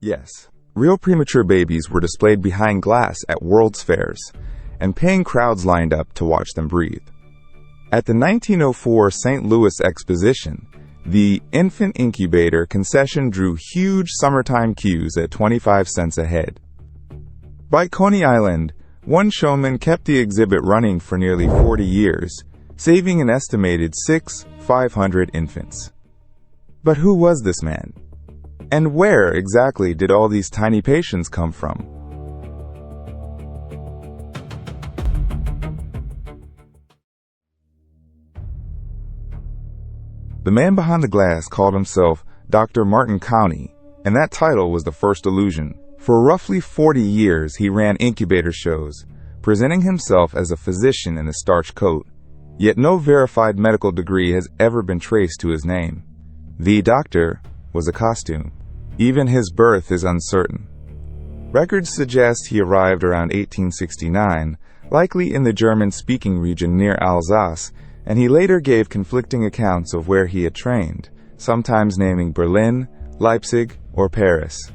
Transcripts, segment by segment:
Yes, real premature babies were displayed behind glass at World's Fairs, and paying crowds lined up to watch them breathe. At the 1904 St. Louis Exposition, the infant incubator concession drew huge summertime queues at 25 cents a head. By Coney Island, one showman kept the exhibit running for nearly 40 years, saving an estimated 500 infants. But who was this man? And where exactly did all these tiny patients come from? The man behind the glass called himself Dr. Martin County, and that title was the first illusion. For roughly 40 years, he ran incubator shows, presenting himself as a physician in a starched coat, yet no verified medical degree has ever been traced to his name. The doctor was a costume. Even his birth is uncertain. Records suggest he arrived around 1869, likely in the German-speaking region near Alsace, and he later gave conflicting accounts of where he had trained, sometimes naming Berlin, Leipzig, or Paris.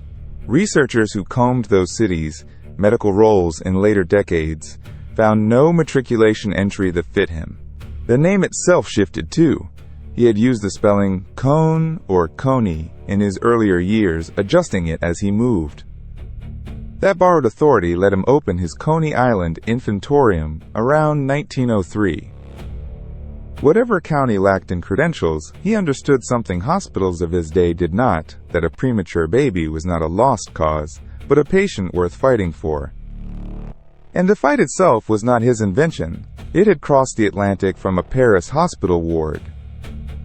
Researchers who combed those cities' medical roles in later decades found no matriculation entry that fit him. The name itself shifted too. He had used the spelling Cone or Coney in his earlier years, adjusting it as he moved. That borrowed authority let him open his Coney Island Infantorium around 1903. Whatever County lacked in credentials, he understood something hospitals of his day did not, that a premature baby was not a lost cause, but a patient worth fighting for. And the fight itself was not his invention. It had crossed the Atlantic from a Paris hospital ward.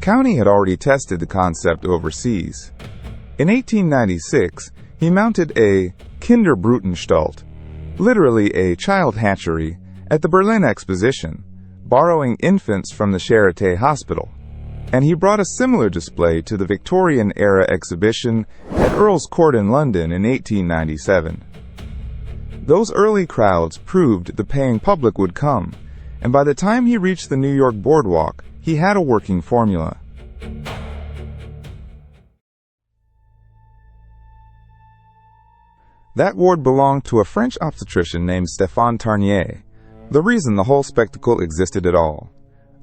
County had already tested the concept overseas. In 1896, he mounted a Kinderbrutenstalt, literally a child hatchery, at the Berlin Exposition, borrowing infants from the Charité Hospital, and he brought a similar display to the Victorian-era exhibition at Earl's Court in London in 1897. Those early crowds proved the paying public would come, and by the time he reached the New York boardwalk, he had a working formula. That ward belonged to a French obstetrician named Stéphane Tarnier, the reason the whole spectacle existed at all.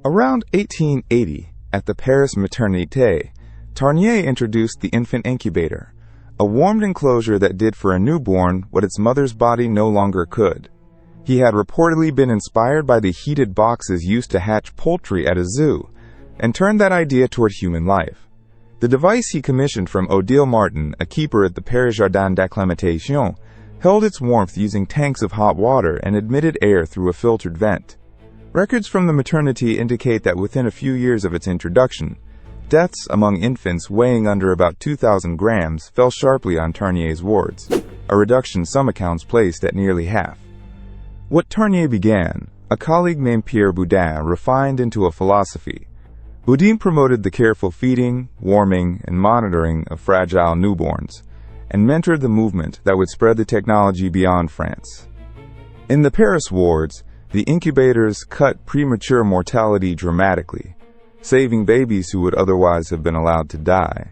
Around 1880, at the Paris Maternité, Tarnier introduced the infant incubator, a warmed enclosure that did for a newborn what its mother's body no longer could. He had reportedly been inspired by the heated boxes used to hatch poultry at a zoo, and turned that idea toward human life. The device he commissioned from Odile Martin, a keeper at the Paris Jardin d'Acclimatation, held its warmth using tanks of hot water and admitted air through a filtered vent. Records from the maternity indicate that within a few years of its introduction, deaths among infants weighing under about 2,000 grams fell sharply on Tarnier's wards, a reduction some accounts placed at nearly half. What Tarnier began, a colleague named Pierre Boudin refined into a philosophy. Boudin promoted the careful feeding, warming, and monitoring of fragile newborns, and mentored the movement that would spread the technology beyond France. In the Paris wards, the incubators cut premature mortality dramatically, saving babies who would otherwise have been allowed to die.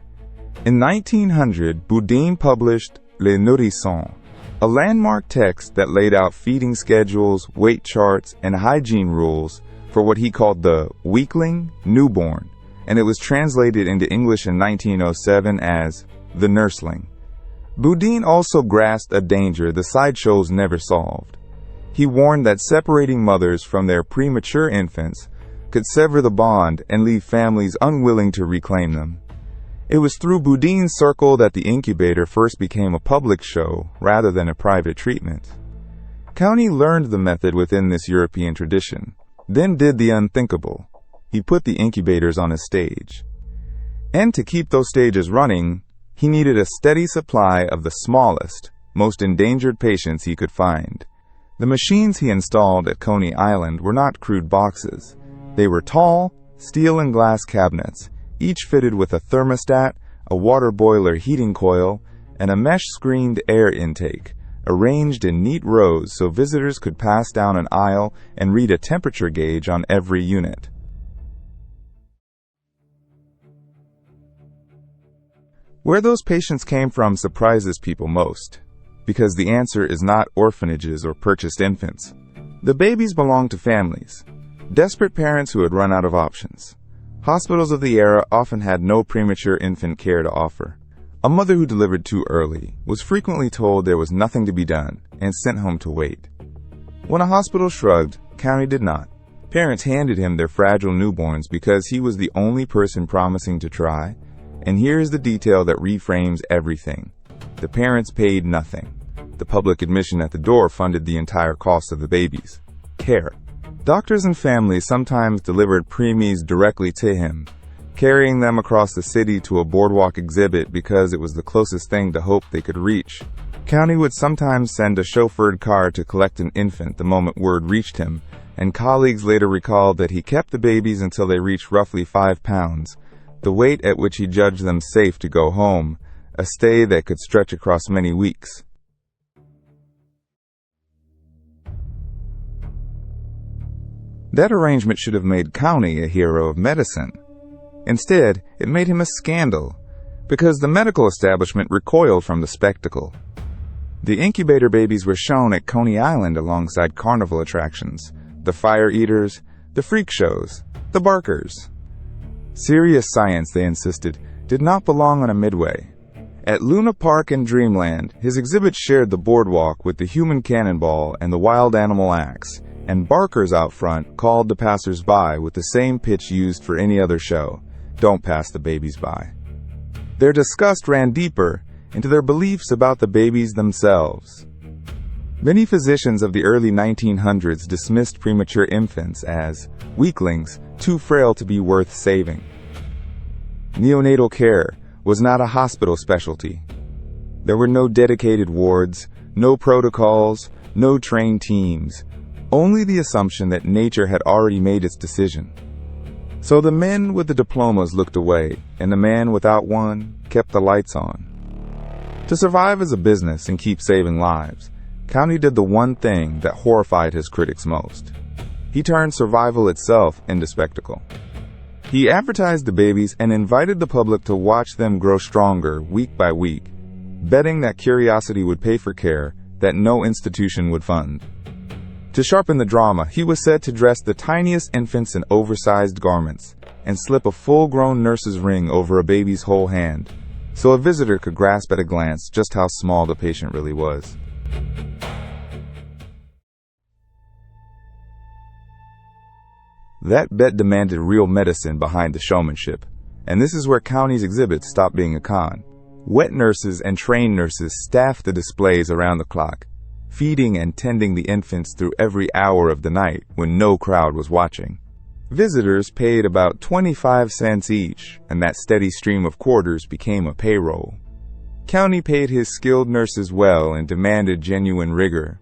In 1900, Boudin published Les Nourrissons, a landmark text that laid out feeding schedules, weight charts, and hygiene rules for what he called the weakling newborn, and it was translated into English in 1907 as the nursling. Boudin also grasped a danger the sideshows never solved. He warned that separating mothers from their premature infants could sever the bond and leave families unwilling to reclaim them. It was through Boudin's circle that the incubator first became a public show rather than a private treatment. County learned the method within this European tradition, then did the unthinkable. He put the incubators on a stage. And to keep those stages running, he needed a steady supply of the smallest, most endangered patients he could find. The machines he installed at Coney Island were not crude boxes. They were tall, steel and glass cabinets, each fitted with a thermostat, a water boiler heating coil, and a mesh-screened air intake, arranged in neat rows so visitors could pass down an aisle and read a temperature gauge on every unit. Where those patients came from surprises people most, because the answer is not orphanages or purchased infants. The babies belonged to families, desperate parents who had run out of options. Hospitals of the era often had no premature infant care to offer. A mother who delivered too early was frequently told there was nothing to be done and sent home to wait. When a hospital shrugged, County did not. Parents handed him their fragile newborns because he was the only person promising to try. And here's the detail that reframes everything. The parents paid nothing. The public admission at the door funded the entire cost of the babies. Care. Doctors and families sometimes delivered preemies directly to him, carrying them across the city to a boardwalk exhibit because it was the closest thing to hope they could reach. County would sometimes send a chauffeured car to collect an infant the moment word reached him, and colleagues later recalled that he kept the babies until they reached roughly 5 pounds, the weight at which he judged them safe to go home, a stay that could stretch across many weeks. That arrangement should have made County a hero of medicine. Instead, it made him a scandal, because the medical establishment recoiled from the spectacle. The incubator babies were shown at Coney Island alongside carnival attractions, the fire eaters, the freak shows, the barkers. Serious science, they insisted, did not belong on a Midway. At Luna Park and Dreamland, his exhibit shared the boardwalk with the human cannonball and the wild animal axe, and barkers out front called the passers-by with the same pitch used for any other show: "Don't pass the babies by." Their disgust ran deeper into their beliefs about the babies themselves. Many physicians of the early 1900s dismissed premature infants as weaklings too frail to be worth saving. Neonatal care was not a hospital specialty. There were no dedicated wards, no protocols, no trained teams, only the assumption that nature had already made its decision. So the men with the diplomas looked away, and the man without one kept the lights on. To survive as a business and keep saving lives, County did the one thing that horrified his critics most. He turned survival itself into spectacle. He advertised the babies and invited the public to watch them grow stronger week by week, betting that curiosity would pay for care that no institution would fund. To sharpen the drama, he was said to dress the tiniest infants in oversized garments and slip a full-grown nurse's ring over a baby's whole hand, so a visitor could grasp at a glance just how small the patient really was. That bet demanded real medicine behind the showmanship, and this is where County's exhibits stopped being a con. Wet nurses and trained nurses staffed the displays around the clock, feeding and tending the infants through every hour of the night when no crowd was watching. Visitors paid about 25 cents each, and that steady stream of quarters became a payroll. County paid his skilled nurses well and demanded genuine rigor.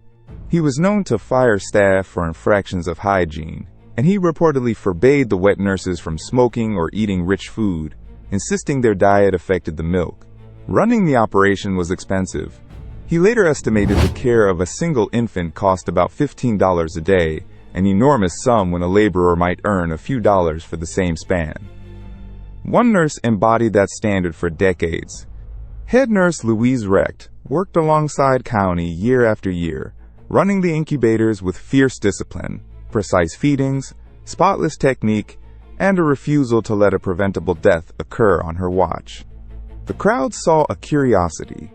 He was known to fire staff for infractions of hygiene, and he reportedly forbade the wet nurses from smoking or eating rich food, insisting their diet affected the milk. Running the operation was expensive. He later estimated the care of a single infant cost about $15 a day, an enormous sum when a laborer might earn a few dollars for the same span. One nurse embodied that standard for decades. Head nurse Louise Recht worked alongside County year after year, running the incubators with fierce discipline, precise feedings, spotless technique, and a refusal to let a preventable death occur on her watch. The crowd saw a curiosity.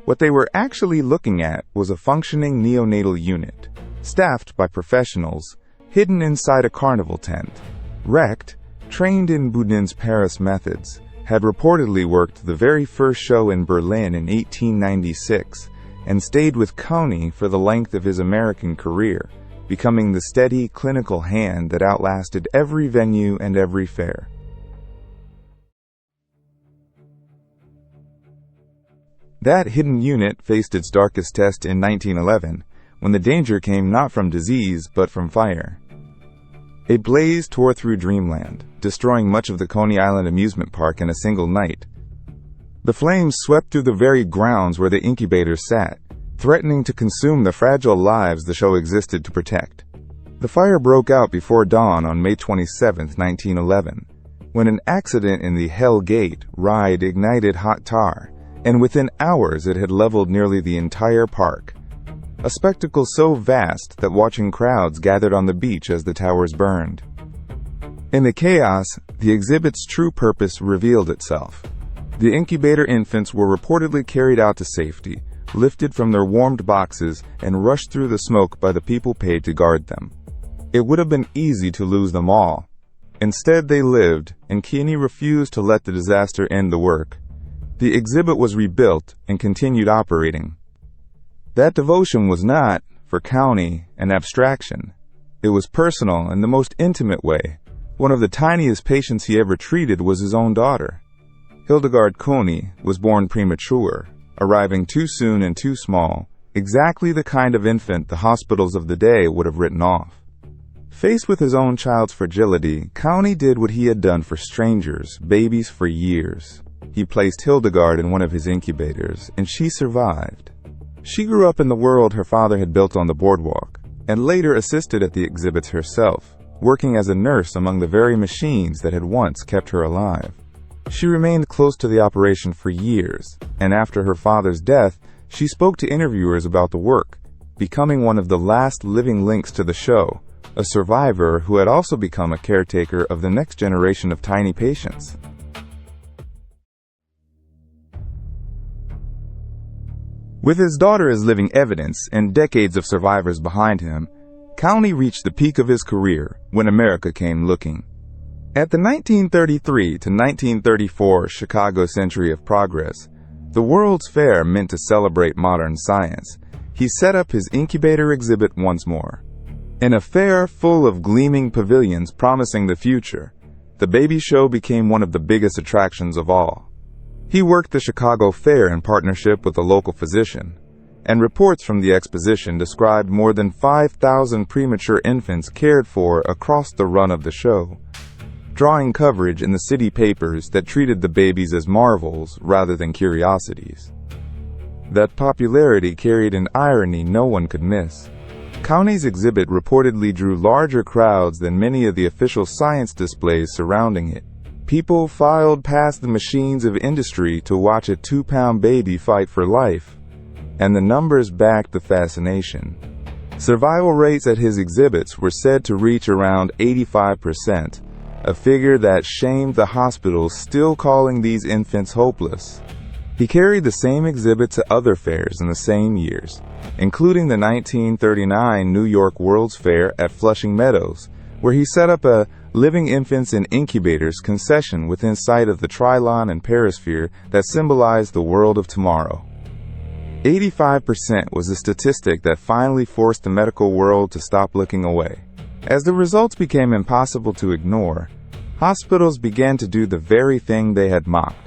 What they were actually looking at was a functioning neonatal unit, staffed by professionals, hidden inside a carnival tent. Recht, trained in Boudin's Paris methods, had reportedly worked the very first show in Berlin in 1896 and stayed with County for the length of his American career, becoming the steady, clinical hand that outlasted every venue and every fair. That hidden unit faced its darkest test in 1911, when the danger came not from disease, but from fire. A blaze tore through Dreamland, destroying much of the Coney Island amusement park in a single night. The flames swept through the very grounds where the incubators sat, threatening to consume the fragile lives the show existed to protect. The fire broke out before dawn on May 27, 1911. when an accident in the Hell Gate ride ignited hot tar, and within hours it had leveled nearly the entire park. A spectacle so vast that watching crowds gathered on the beach as the towers burned. In the chaos, the exhibit's true purpose revealed itself. The incubator infants were reportedly carried out to safety, lifted from their warmed boxes, and rushed through the smoke by the people paid to guard them. It would have been easy to lose them all. Instead, they lived, and Keeney refused to let the disaster end the work. The exhibit was rebuilt and continued operating. That devotion was not, for County, an abstraction. It was personal in the most intimate way. One of the tiniest patients he ever treated was his own daughter. Hildegard Coney was born premature, arriving too soon and too small, exactly the kind of infant the hospitals of the day would have written off. Faced with his own child's fragility, County did what he had done for strangers, babies, for years. He placed Hildegard in one of his incubators, and she survived. She grew up in the world her father had built on the boardwalk, and later assisted at the exhibits herself, working as a nurse among the very machines that had once kept her alive. She remained close to the operation for years, and after her father's death, she spoke to interviewers about the work, becoming one of the last living links to the show, a survivor who had also become a caretaker of the next generation of tiny patients. With his daughter as living evidence and decades of survivors behind him, County reached the peak of his career when America came looking. At the 1933 to 1934 Chicago Century of Progress, the World's Fair meant to celebrate modern science, he set up his incubator exhibit once more. In a fair full of gleaming pavilions promising the future, the baby show became one of the biggest attractions of all. He worked the Chicago Fair in partnership with a local physician, and reports from the exposition described more than 5,000 premature infants cared for across the run of the show, drawing coverage in the city papers that treated the babies as marvels rather than curiosities. That popularity carried an irony no one could miss. County's exhibit reportedly drew larger crowds than many of the official science displays surrounding it. People filed past the machines of industry to watch a 2-pound baby fight for life, and the numbers backed the fascination. Survival rates at his exhibits were said to reach around 85%, a figure that shamed the hospitals still calling these infants hopeless. He carried the same exhibit to other fairs in the same years, including the 1939 New York World's Fair at Flushing Meadows, where he set up a Living Infants in Incubators concession within sight of the Trilon and Perisphere that symbolized the world of tomorrow. 85% was a statistic that finally forced the medical world to stop looking away. As the results became impossible to ignore, hospitals began to do the very thing they had mocked.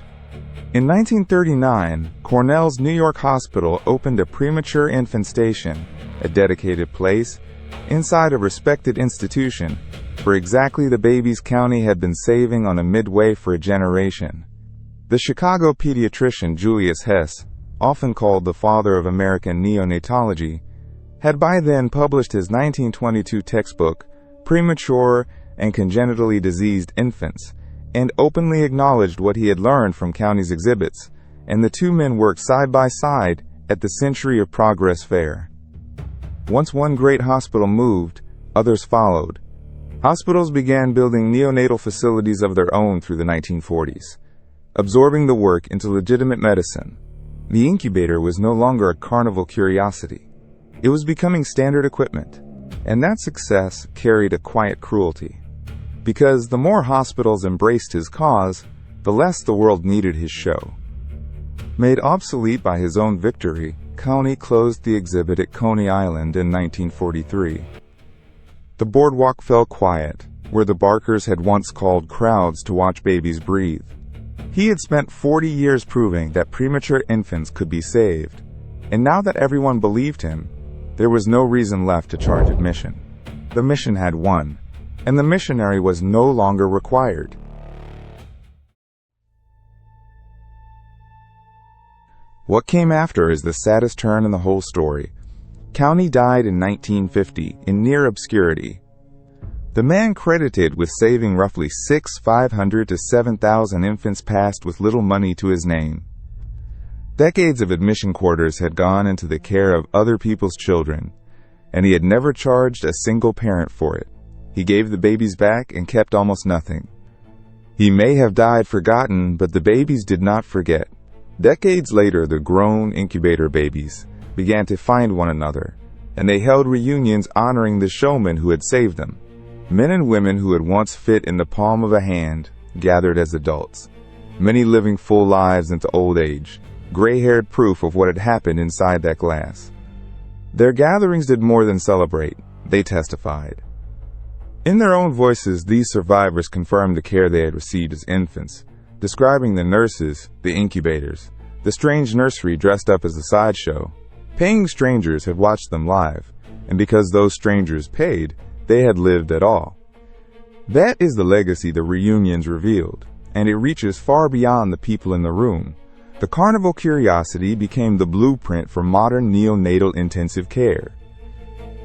In 1939, Cornell's New York Hospital opened a premature infant station, a dedicated place, inside a respected institution, for exactly the babies County had been saving on a Midway for a generation. The Chicago pediatrician Julius Hess, often called the father of American neonatology, had by then published his 1922 textbook, Premature and Congenitally Diseased Infants, and openly acknowledged what he had learned from County's exhibits, and the two men worked side by side at the Century of Progress Fair. Once one great hospital moved, others followed. Hospitals began building neonatal facilities of their own through the 1940s, absorbing the work into legitimate medicine. The incubator was no longer a carnival curiosity. It was becoming standard equipment, and that success carried a quiet cruelty. Because the more hospitals embraced his cause, the less the world needed his show. Made obsolete by his own victory, County closed the exhibit at Coney Island in 1943. The boardwalk fell quiet, where the Barkers had once called crowds to watch babies breathe. He had spent 40 years proving that premature infants could be saved, and now that everyone believed him, there was no reason left to charge admission. The mission had won, and the missionary was no longer required. What came after is the saddest turn in the whole story. County died in 1950 in near obscurity. The man credited with saving roughly 6,500 to 7,000 infants passed with little money to his name. Decades of admission quarters had gone into the care of other people's children, and he had never charged a single parent for it. He gave the babies back and kept almost nothing. He may have died forgotten, but the babies did not forget. Decades later, the grown incubator babies began to find one another, and they held reunions honoring the showman who had saved them. Men and women who had once fit in the palm of a hand gathered as adults, many living full lives into old age, gray-haired proof of what had happened inside that glass. Their gatherings did more than celebrate, they testified. In their own voices, these survivors confirmed the care they had received as infants, describing the nurses, the incubators, the strange nursery dressed up as a sideshow. Paying strangers had watched them live, and because those strangers paid, they had lived at all. That is the legacy the reunions revealed, and it reaches far beyond the people in the room. The carnival curiosity became the blueprint for modern neonatal intensive care.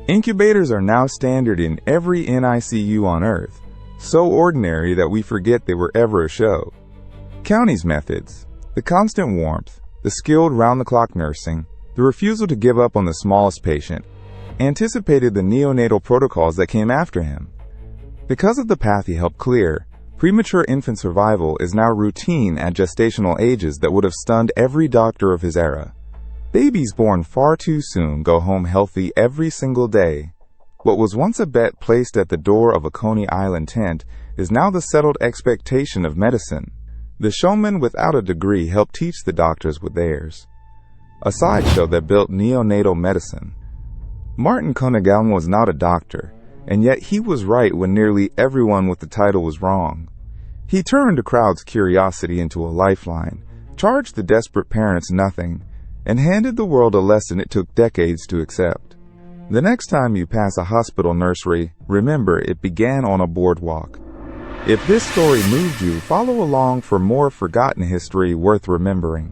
Incubators are now standard in every NICU on Earth, so ordinary that we forget they were ever a show. County's methods, the constant warmth, the skilled round-the-clock nursing, the refusal to give up on the smallest patient, anticipated the neonatal protocols that came after him. Because of the path he helped clear, premature infant survival is now routine at gestational ages that would have stunned every doctor of his era. Babies born far too soon go home healthy every single day. What was once a bet placed at the door of a Coney Island tent is now the settled expectation of medicine. The showman without a degree helped teach the doctors with theirs. A sideshow that built neonatal medicine. Martin Cunningham was not a doctor, and yet he was right when nearly everyone with the title was wrong. He turned a crowd's curiosity into a lifeline, charged the desperate parents nothing, and handed the world a lesson it took decades to accept. The next time you pass a hospital nursery, remember it began on a boardwalk. If this story moved you, follow along for more forgotten history worth remembering.